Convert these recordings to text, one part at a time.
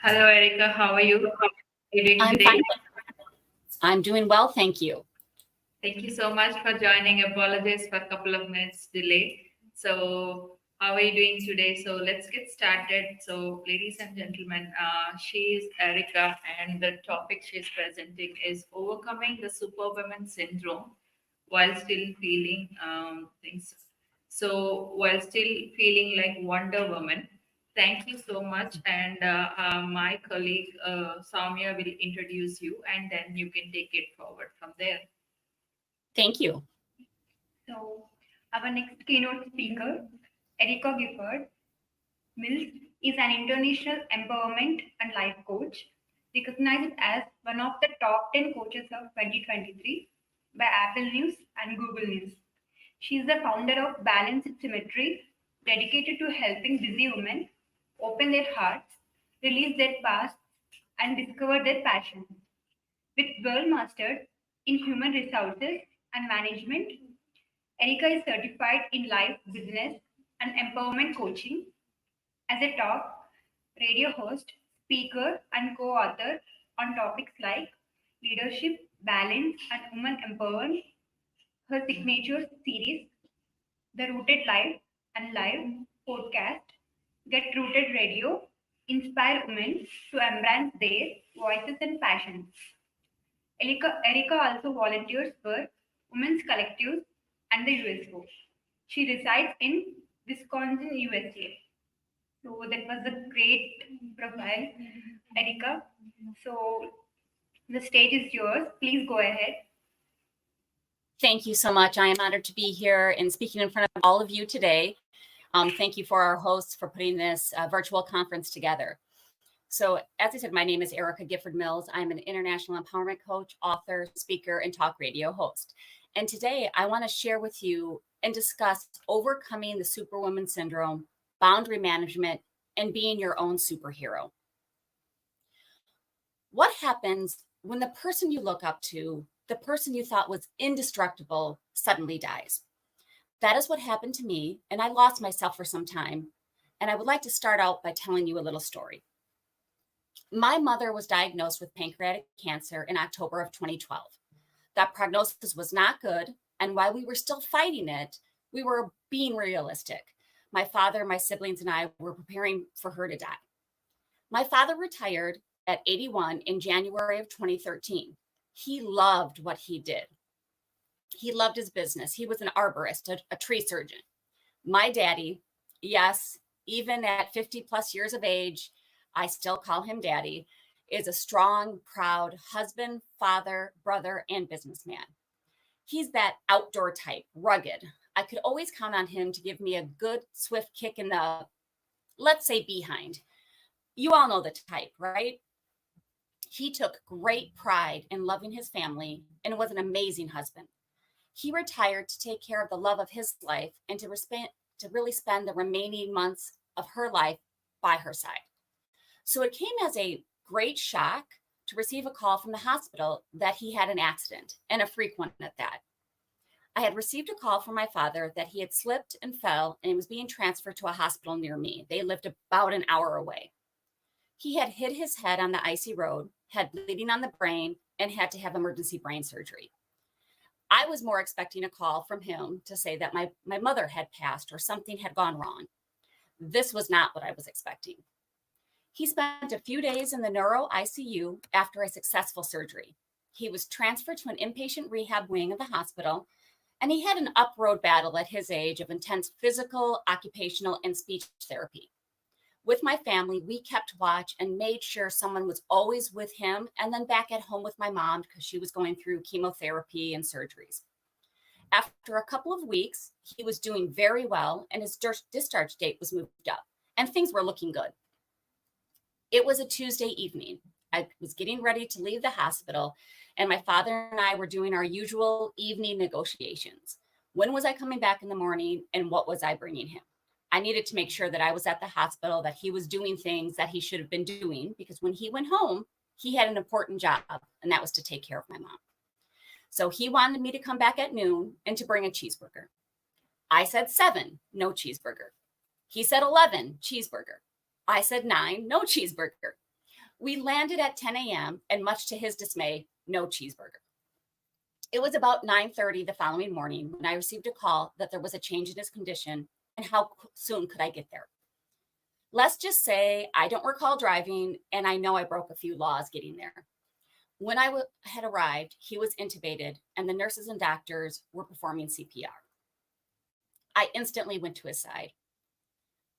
Hello, Erica. How are you? How are you doing I'm today? fine. I'm doing well, thank you. Thank you so much for joining. Apologies for a couple of minutes delay. So, how are you doing today? So, let's get started. So, ladies and gentlemen, she is Erica, and the topic she's presenting is overcoming the superwoman syndrome while still feeling things. So, while still feeling like Wonder Woman. Thank you so much. And my colleague Soumya will introduce you, and then you can take it forward from there. Thank you. So, our next keynote speaker, Erika Gifford Mills, is an international empowerment and life coach, recognized as one of the top 10 coaches of 2023 by Apple News and Google News. She is the founder of Balanced Symmetry, dedicated to helping busy women open their hearts, release their pasts, and discover their passions. With world mastered in human resources and management, Erica is certified in life, business, and empowerment coaching as a talk, radio host, speaker, and co author on topics like leadership, balance, and women empowerment. Her signature series, The Rooted Life and Live podcast, Get Rooted Radio, inspire women to embrace their voices and passions. Erica also volunteers for Women's Collectives and the USO. She resides in Wisconsin, USA. So that was a great profile, Erica. So the stage is yours. Please go ahead. Thank you so much. I am honored to be here and speaking in front of all of you today. Thank you for our hosts for putting this virtual conference together. So, as I said, my name is Erica Gifford Mills. I'm an international empowerment coach, author, speaker, and talk radio host. And today I want to share with you and discuss overcoming the superwoman syndrome, boundary management, and being your own superhero. What happens when the person you look up to, the person you thought was indestructible, suddenly dies? That is what happened to me, and I lost myself for some time. And I would like to start out by telling you a little story. My mother was diagnosed with pancreatic cancer in October of 2012. That prognosis was not good, and while we were still fighting it, we were being realistic. My father, my siblings, and I were preparing for her to die. My father retired at 81 in January of 2013. He loved what he did. He loved his business. He was an arborist, a tree surgeon. My daddy, yes, even at 50 plus years of age, I still call him daddy, is a strong, proud husband, father, brother, and businessman. He's that outdoor type, rugged. I could always count on him to give me a good, swift kick in the, let's say, behind. You all know the type, right? He took great pride in loving his family and was an amazing husband. He retired to take care of the love of his life and to really spend the remaining months of her life by her side. So it came as a great shock to receive a call from the hospital that he had an accident, and a freak one at that. I had received a call from my father that he had slipped and fell and was being transferred to a hospital near me. They lived about an hour away. He had hit his head on the icy road, had bleeding on the brain, and had to have emergency brain surgery. I was more expecting a call from him to say that my mother had passed or something had gone wrong. This was not what I was expecting. He spent a few days in the neuro ICU after a successful surgery. He was transferred to an inpatient rehab wing of the hospital, and he had an up-road battle at his age of intense physical, occupational, and speech therapy. With my family, we kept watch and made sure someone was always with him and then back at home with my mom because she was going through chemotherapy and surgeries. After a couple of weeks, he was doing very well and his discharge date was moved up and things were looking good. It was a Tuesday evening. I was getting ready to leave the hospital and my father and I were doing our usual evening negotiations. When was I coming back in the morning and what was I bringing him? I needed to make sure that I was at the hospital, that he was doing things that he should have been doing, because when he went home, he had an important job, and that was to take care of my mom. So he wanted me to come back at noon and to bring a cheeseburger. I said 7, no cheeseburger. He said 11, cheeseburger. I said 9, no cheeseburger. We landed at 10 a.m. and much to his dismay, no cheeseburger. It was about 9:30 the following morning when I received a call that there was a change in his condition and how soon could I get there. Let's just say I don't recall driving and I know I broke a few laws getting there. When I had arrived, he was intubated and the nurses and doctors were performing CPR. I instantly went to his side.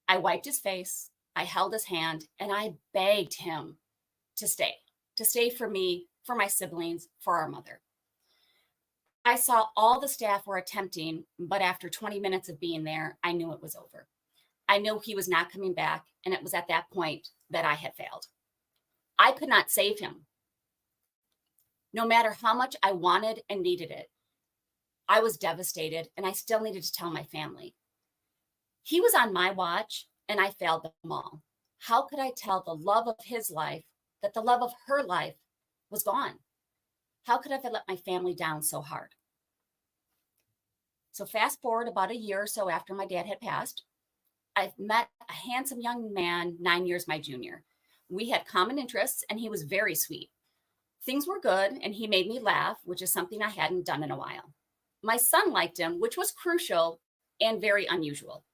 I wiped his face, I held his hand, and I begged him to stay for me, for my siblings, for our mother. I saw all the staff were attempting, but after 20 minutes of being there, I knew it was over. I knew he was not coming back, and it was at that point that I had failed. I could not save him. No matter how much I wanted and needed it, I was devastated, and I still needed to tell my family. He was on my watch, and I failed them all. How could I tell the love of his life that the love of her life was gone? How could I have let my family down so hard? So fast forward about a year or so after my dad had passed, I met a handsome young man, 9 years my junior. We had common interests, and he was very sweet. Things were good, and he made me laugh, which is something I hadn't done in a while. My son liked him, which was crucial and very unusual.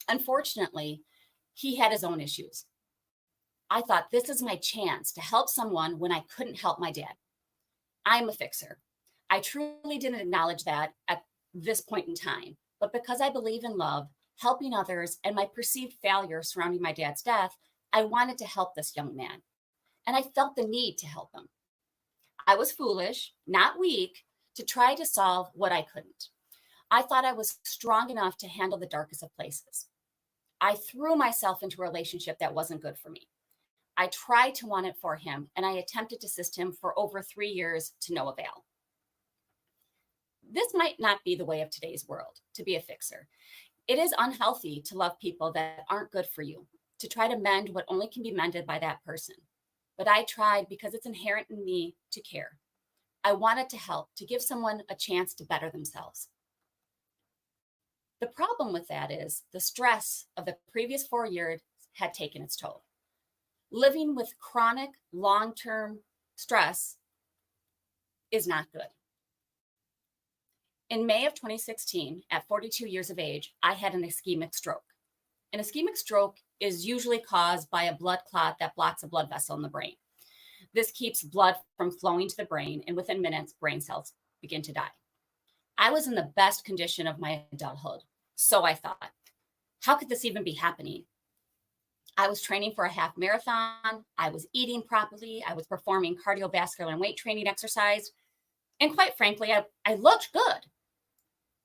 Unfortunately, he had his own issues. I thought, this is my chance to help someone when I couldn't help my dad. I'm a fixer. I truly didn't acknowledge that at this point in time, but because I believe in love, helping others, and my perceived failure surrounding my dad's death, I wanted to help this young man, and I felt the need to help him. I was foolish, not weak, to try to solve what I couldn't. I thought I was strong enough to handle the darkest of places. I threw myself into a relationship that wasn't good for me. I tried to want it for him, and I attempted to assist him for over 3 years to no avail. This might not be the way of today's world, to be a fixer. It is unhealthy to love people that aren't good for you, to try to mend what only can be mended by that person. But I tried because it's inherent in me to care. I wanted to help, to give someone a chance to better themselves. The problem with that is the stress of the previous 4 years had taken its toll. Living with chronic, long-term stress is not good. In May of 2016, at 42 years of age, I had an ischemic stroke. An ischemic stroke is usually caused by a blood clot that blocks a blood vessel in the brain. This keeps blood from flowing to the brain, and within minutes, brain cells begin to die. I was in the best condition of my adulthood, so I thought, how could this even be happening? I was training for a half marathon, I was eating properly, I was performing cardiovascular and weight training exercise, and quite frankly, I looked good.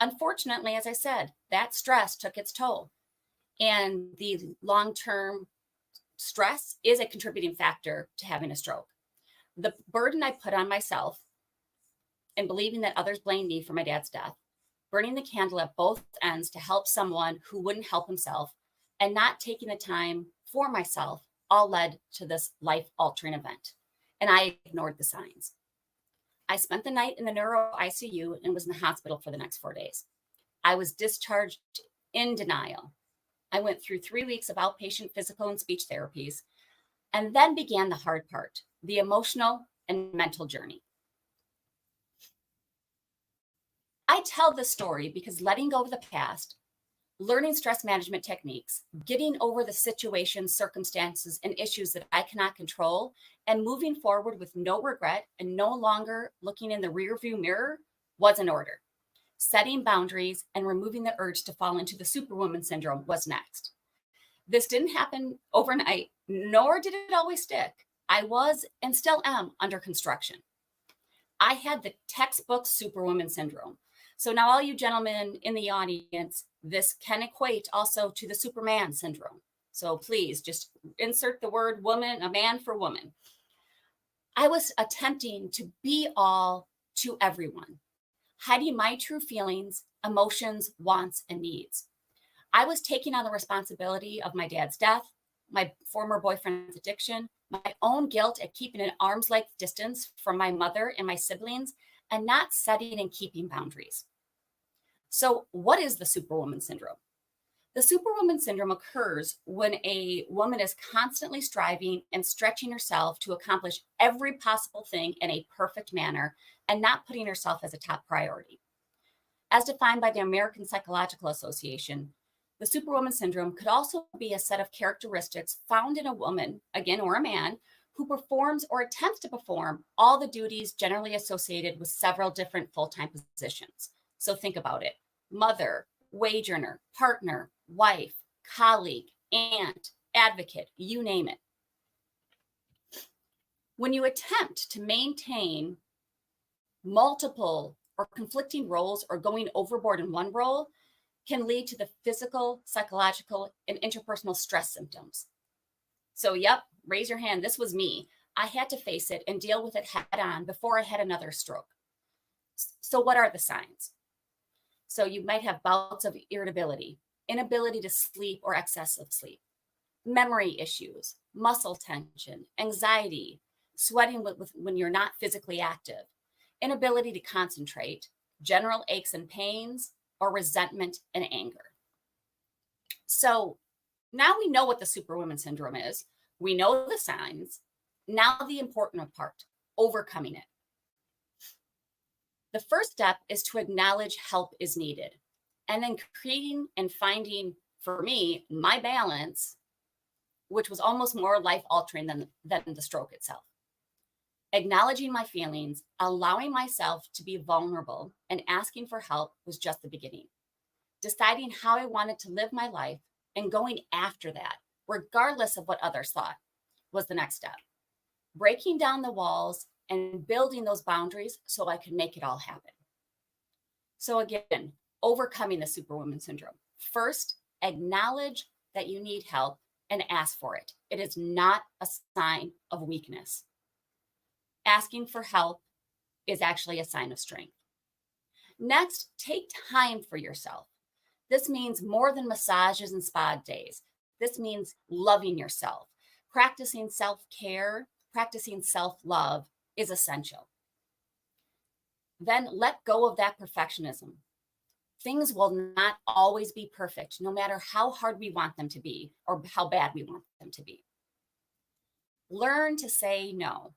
Unfortunately, as I said, that stress took its toll, and the long-term stress is a contributing factor to having a stroke. The burden I put on myself and believing that others blame me for my dad's death, burning the candle at both ends to help someone who wouldn't help himself, and not taking the time for myself all led to this life-altering event. And I ignored the signs. I spent the night in the neuro ICU and was in the hospital for the next 4 days. I was discharged in denial. I went through 3 weeks of outpatient physical and speech therapies, and then began the hard part, the emotional and mental journey. I tell this story because letting go of the past, learning stress management techniques, getting over the situations, circumstances, and issues that I cannot control, and moving forward with no regret and no longer looking in the rearview mirror was in order. Setting boundaries and removing the urge to fall into the Superwoman syndrome was next. This didn't happen overnight, nor did it always stick. I was and still am under construction. I had the textbook Superwoman syndrome. So now all you gentlemen in the audience, this can equate also to the Superman syndrome. So please just insert the word woman, a man for woman. I was attempting to be all to everyone, hiding my true feelings, emotions, wants, and needs. I was taking on the responsibility of my dad's death, my former boyfriend's addiction, my own guilt at keeping an arm's length distance from my mother and my siblings, and not setting and keeping boundaries. So what is the Superwoman syndrome? The Superwoman syndrome occurs when a woman is constantly striving and stretching herself to accomplish every possible thing in a perfect manner and not putting herself as a top priority. As defined by the American Psychological Association, the Superwoman syndrome could also be a set of characteristics found in a woman, again, or a man, who performs or attempts to perform all the duties generally associated with several different full-time positions. So think about it: mother, wage earner, partner, wife, colleague, aunt, advocate, you name it. When you attempt to maintain multiple or conflicting roles or going overboard in one role, can lead to the physical, psychological, and interpersonal stress symptoms. So, yep, raise your hand. This was me. I had to face it and deal with it head on before I had another stroke. So, what are the signs? So, you might have bouts of irritability, inability to sleep or excessive sleep, memory issues, muscle tension, anxiety, sweating when you're not physically active, inability to concentrate, general aches and pains, or resentment and anger. So now we know what the Superwoman syndrome is. We know the signs. Now the important part: overcoming it. The first step is to acknowledge help is needed, and then creating and finding, for me, my balance, which was almost more life-altering than the stroke itself. Acknowledging my feelings, allowing myself to be vulnerable, and asking for help was just the beginning. Deciding how I wanted to live my life and going after that, regardless of what others thought, was the next step. Breaking down the walls and building those boundaries so I could make it all happen. So again, overcoming the Superwoman syndrome. First, acknowledge that you need help and ask for it. It is not a sign of weakness. Asking for help is actually a sign of strength. Next, take time for yourself. This means more than massages and spa days. This means loving yourself. Practicing self-care, practicing self-love is essential. Then let go of that perfectionism. Things will not always be perfect, no matter how hard we want them to be or how bad we want them to be. Learn to say no.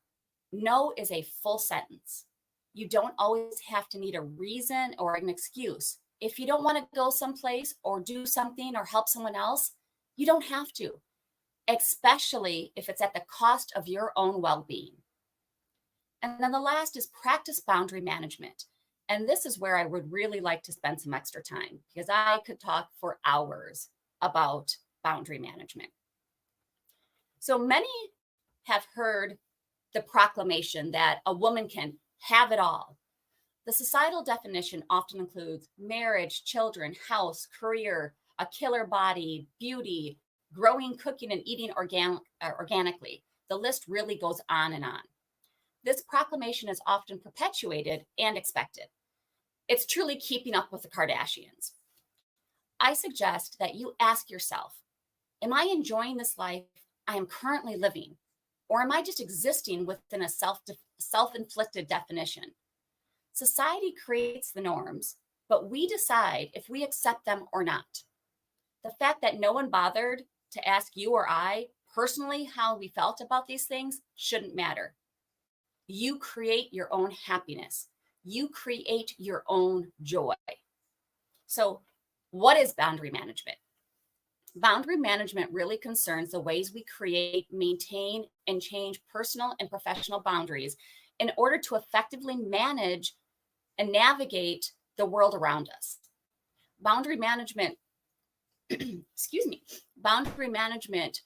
No is a full sentence. You don't always have to need a reason or an excuse. If you don't want to go someplace or do something or help someone else, you don't have to, especially if it's at the cost of your own well-being. And then the last is practice boundary management. And this is where I would really like to spend some extra time, because I could talk for hours about boundary management. So many have heard the proclamation that a woman can have it all. The societal definition often includes marriage, children, house, career, a killer body, beauty, growing, cooking, and eating organically. The list really goes on and on. This proclamation is often perpetuated and expected. It's truly keeping up with the Kardashians. I suggest that you ask yourself, am I enjoying this life I am currently living? Or am I just existing within a self-inflicted definition? Society creates the norms, but we decide if we accept them or not. The fact that no one bothered to ask you or I personally how we felt about these things shouldn't matter. You create your own happiness. You create your own joy. So, what is boundary management? Boundary management really concerns the ways we create, maintain, and change personal and professional boundaries in order to effectively manage and navigate the world around us. Boundary management, boundary management,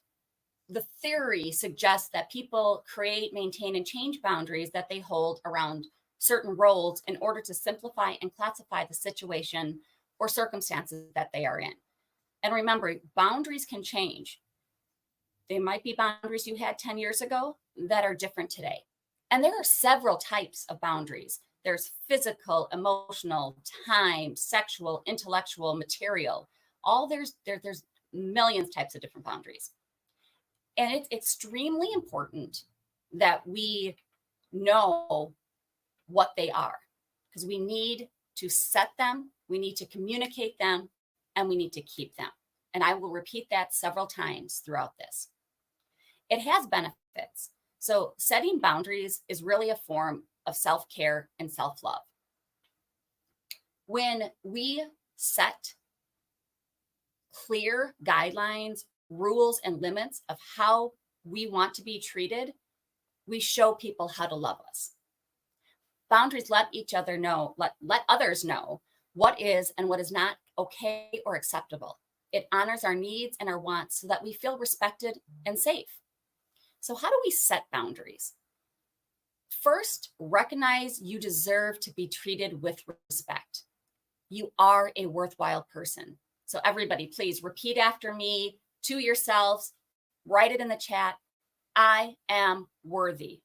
the theory suggests that people create, maintain, and change boundaries that they hold around certain roles in order to simplify and classify the situation or circumstances that they are in. And remember, boundaries can change. They might be boundaries you had 10 years ago that are different today. And there are several types of boundaries. There's physical, emotional, time, sexual, intellectual, material. There's millions of types of different boundaries. And it's extremely important that we know what they are, because we need to set them, we need to communicate them, and we need to keep them. And I will repeat that several times throughout this. It has benefits. So setting boundaries is really a form of self-care and self-love. When we set clear guidelines, rules, and limits of how we want to be treated, we show people how to love us. Boundaries let each other know, let others know what is and what is not okay or acceptable. It honors our needs and our wants so that we feel respected and safe. So how do we set boundaries? First, recognize you deserve to be treated with respect. You are a worthwhile person. So everybody, please repeat after me to yourselves, write it in the chat. I am worthy.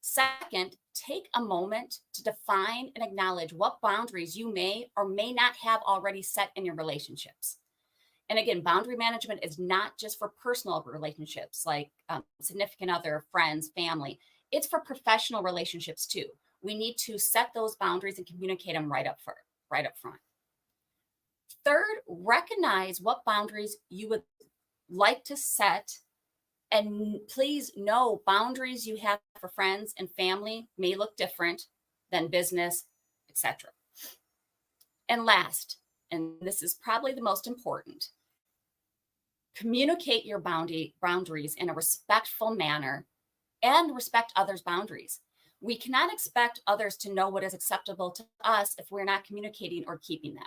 Second, take a moment to define and acknowledge what boundaries you may or may not have already set in your relationships. And again, boundary management is not just for personal relationships like significant other, friends, family. It's for professional relationships too. We need to set those boundaries and communicate them right up front. Third, recognize what boundaries you would like to set. And please know boundaries you have for friends and family may look different than business, etc. And last, and this is probably the most important, communicate your boundaries in a respectful manner and respect others' boundaries. We cannot expect others to know what is acceptable to us if we're not communicating or keeping them.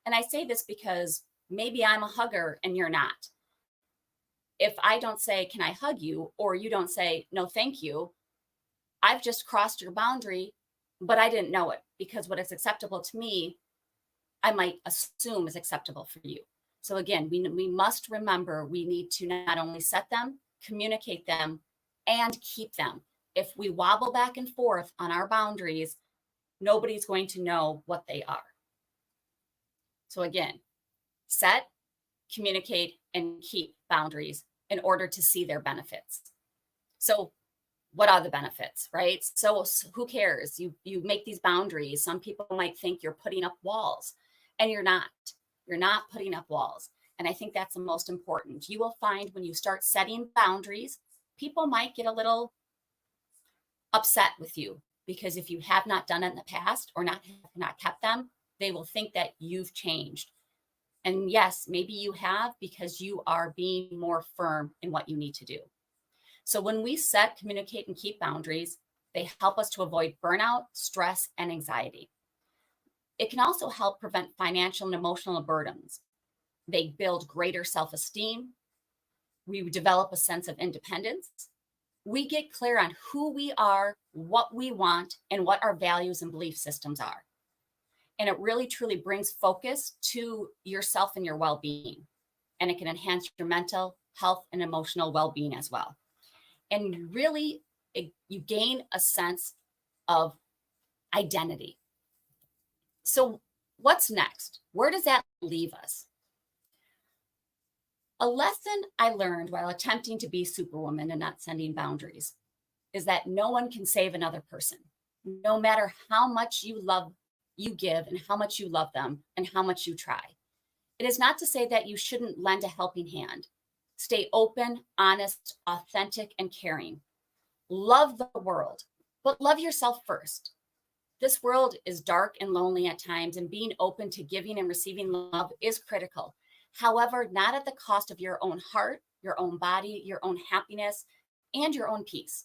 And I say this because maybe I'm a hugger and you're not. If I don't say, can I hug you? Or you don't say, no, thank you. I've just crossed your boundary, but I didn't know it, because what is acceptable to me, I might assume is acceptable for you. So again, we must remember we need to not only set them, communicate them, and keep them. If we wobble back and forth on our boundaries, nobody's going to know what they are. So again, set, communicate, and keep boundaries in order to see their benefits. So what are the benefits, right? So who cares? You make these boundaries. Some people might think you're putting up walls, and you're not. You're not putting up walls. And I think that's the most important. You will find when you start setting boundaries, people might get a little upset with you, because if you have not done it in the past or not kept them, they will think that you've changed. And yes, maybe you have, because you are being more firm in what you need to do. So when we set, communicate, and keep boundaries, they help us to avoid burnout, stress, and anxiety. It can also help prevent financial and emotional burdens. They build greater self-esteem. We develop a sense of independence. We get clear on who we are, what we want, and what our values and belief systems are. And it really, truly brings focus to yourself and your well-being. And it can enhance your mental health and emotional well-being as well. And really, you gain a sense of identity. So what's next? Where does that leave us? A lesson I learned while attempting to be Superwoman and not setting boundaries is that no one can save another person, no matter how much you give and how much you love them and how much you try. It is not to say that you shouldn't lend a helping hand. Stay open, honest, authentic, and caring. Love the world, but love yourself first. This world is dark and lonely at times, and being open to giving and receiving love is critical. However, not at the cost of your own heart, your own body, your own happiness, and your own peace.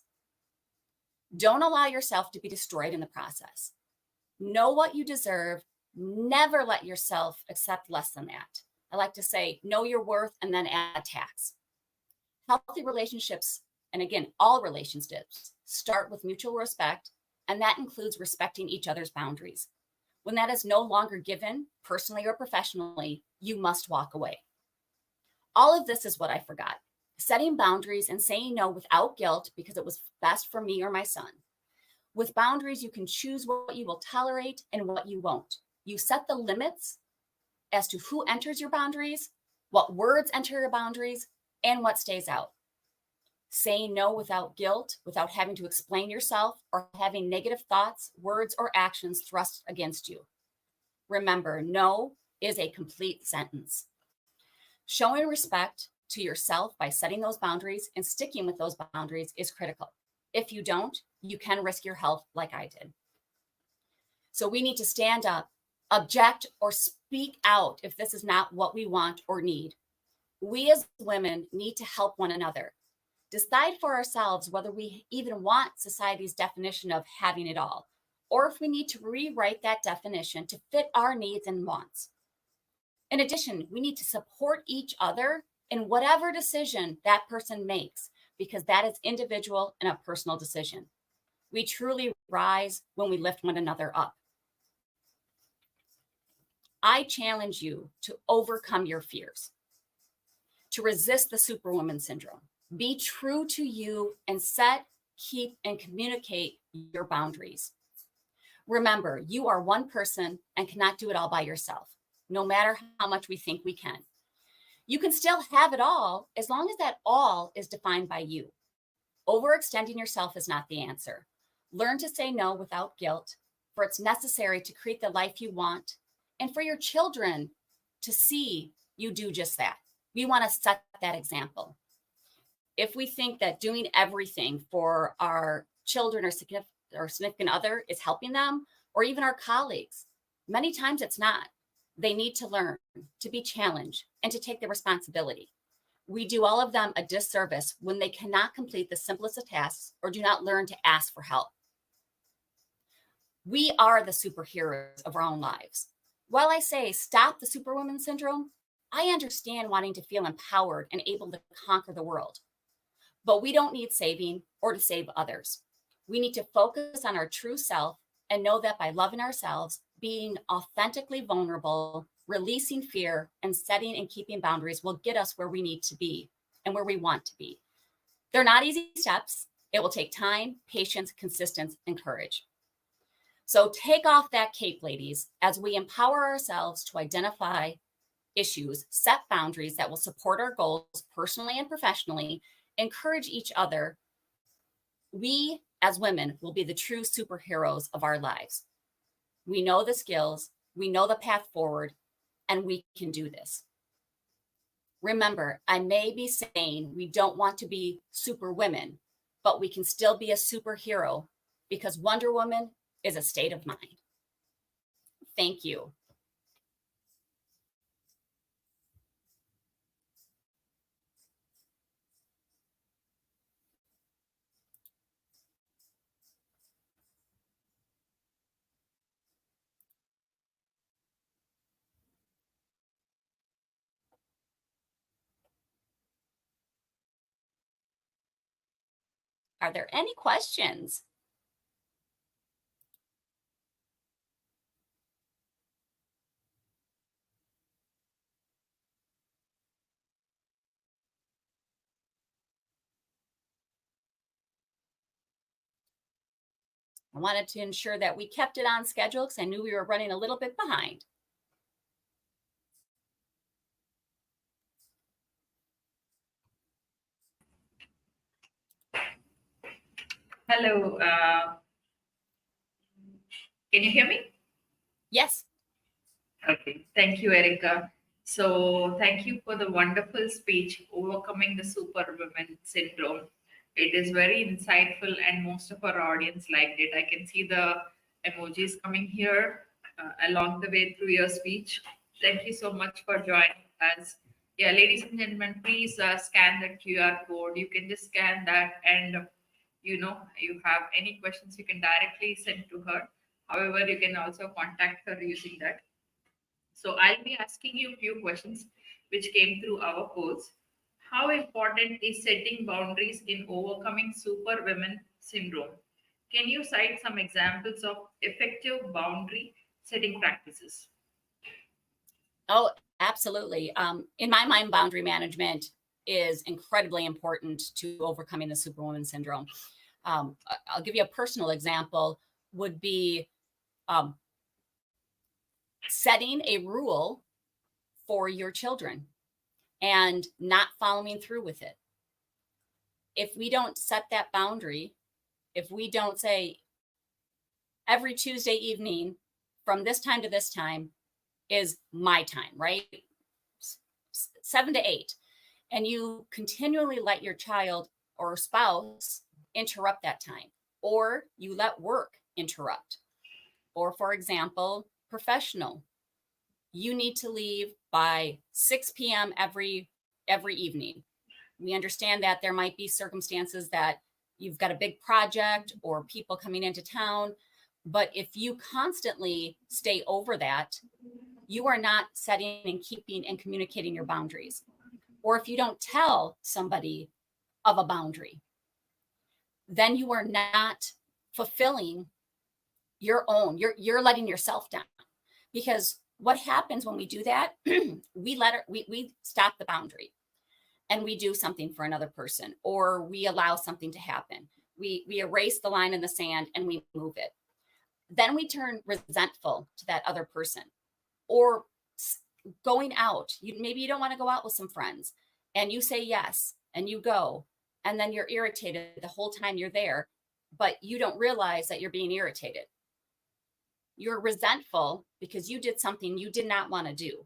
Don't allow yourself to be destroyed in the process. Know what you deserve. Never let yourself accept less than that. I like to say, know your worth and then add tax. Healthy relationships, and again, all relationships, start with mutual respect, and that includes respecting each other's boundaries. When that is no longer given, personally or professionally, you must walk away. All of this is what I forgot. Setting boundaries and saying no without guilt because it was best for me or my son. With boundaries, you can choose what you will tolerate and what you won't. You set the limits as to who enters your boundaries, what words enter your boundaries, and what stays out. Saying no without guilt, without having to explain yourself or having negative thoughts, words, or actions thrust against you. Remember, no is a complete sentence. Showing respect to yourself by setting those boundaries and sticking with those boundaries is critical. If you don't, you can risk your health like I did. So we need to stand up, object, or speak out if this is not what we want or need. We as women need to help one another. Decide for ourselves whether we even want society's definition of having it all, or if we need to rewrite that definition to fit our needs and wants. In addition, we need to support each other in whatever decision that person makes, because that is individual and a personal decision. We truly rise when we lift one another up. I challenge you to overcome your fears, to resist the Superwoman syndrome. Be true to you and set, keep, and communicate your boundaries. Remember, you are one person and cannot do it all by yourself, no matter how much we think we can. You can still have it all as long as that all is defined by you. Overextending yourself is not the answer. Learn to say no without guilt, for it's necessary to create the life you want and for your children to see you do just that. We want to set that example. If we think that doing everything for our children or significant other is helping them, or even our colleagues, many times it's not. They need to learn, to be challenged, and to take the responsibility. We do all of them a disservice when they cannot complete the simplest of tasks or do not learn to ask for help. We are the superheroes of our own lives. While I say stop the Superwoman syndrome, I understand wanting to feel empowered and able to conquer the world. But we don't need saving or to save others. We need to focus on our true self and know that by loving ourselves, being authentically vulnerable, releasing fear, and setting and keeping boundaries will get us where we need to be and where we want to be. They're not easy steps. It will take time, patience, consistency, and courage. So take off that cape, ladies, as we empower ourselves to identify issues, set boundaries that will support our goals personally and professionally, encourage each other. We as women will be the true superheroes of our lives. We know the skills, we know the path forward, and we can do this. Remember, I may be saying we don't want to be super women, but we can still be a superhero because Wonder Woman is a state of mind. Thank you. Are there any questions? I wanted to ensure that we kept it on schedule because I knew we were running a little bit behind. Hello. Can you hear me? Yes. Okay. Thank you, Erica. So, thank you for the wonderful speech, Overcoming the Superwoman Syndrome. It is very insightful, and most of our audience liked it. I can see the emojis coming here along the way through your speech. Thank you so much for joining us. Yeah, ladies and gentlemen, please scan the QR code. You can just scan that, and you have any questions, you can directly send to her. However, you can also contact her using that. So I'll be asking you a few questions which came through our polls. How important is setting boundaries in overcoming superwoman syndrome? Can you cite some examples of effective boundary setting practices? Oh, absolutely. In my mind, boundary management is incredibly important to overcoming the Superwoman syndrome. I'll give you a personal example would be setting a rule for your children and not following through with it. If we don't set that boundary, if we don't say every Tuesday evening from this time to this time is my time, right? 7 to 8, and you continually let your child or spouse interrupt that time, or you let work interrupt, or for example, professional, you need to leave by 6 p.m. every evening. We understand that there might be circumstances that you've got a big project or people coming into town, but if you constantly stay over that, you are not setting and keeping and communicating your boundaries. Or if you don't tell somebody of a boundary, then you are not fulfilling your own, you're letting yourself down. Because what happens when we do that, we stop the boundary and we do something for another person, or we allow something to happen. We erase the line in the sand and we move it. Then we turn resentful to that other person. Or going out, maybe you don't want to go out with some friends, and you say yes and you go, and then you're irritated the whole time you're there, but you don't realize that you're being irritated. You're resentful because you did something you did not want to do.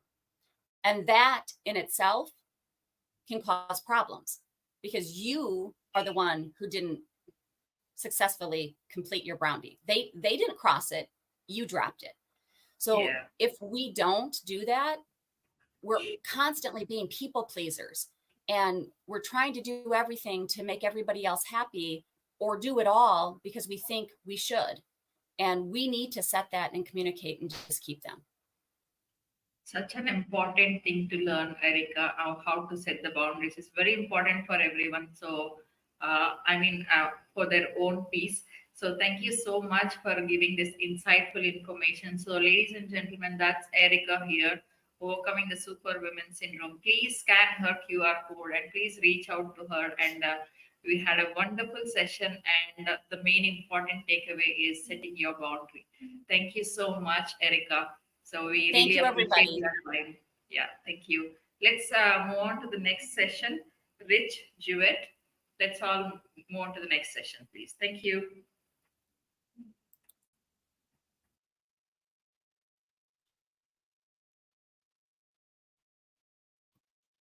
And that in itself can cause problems, because you are the one who didn't successfully complete your boundary. They didn't cross it, you dropped it. So if we don't do that, we're constantly being people pleasers, and we're trying to do everything to make everybody else happy, or do it all because we think we should. And we need to set that and communicate and just keep them. Such an important thing to learn, Erica, how to set the boundaries. It's very important for everyone. So, for their own peace. So, thank you so much for giving this insightful information. So, ladies and gentlemen, that's Erica here, overcoming the Superwoman syndrome. Please scan her QR code and please reach out to her. And we had a wonderful session, and the main important takeaway is setting your boundary. Thank you so much, Erica. So we Thank really you, appreciate everybody. your time. Yeah, thank you. Let's move on to the next session. Rich Jewett. Let's all move on to the next session, please. Thank you.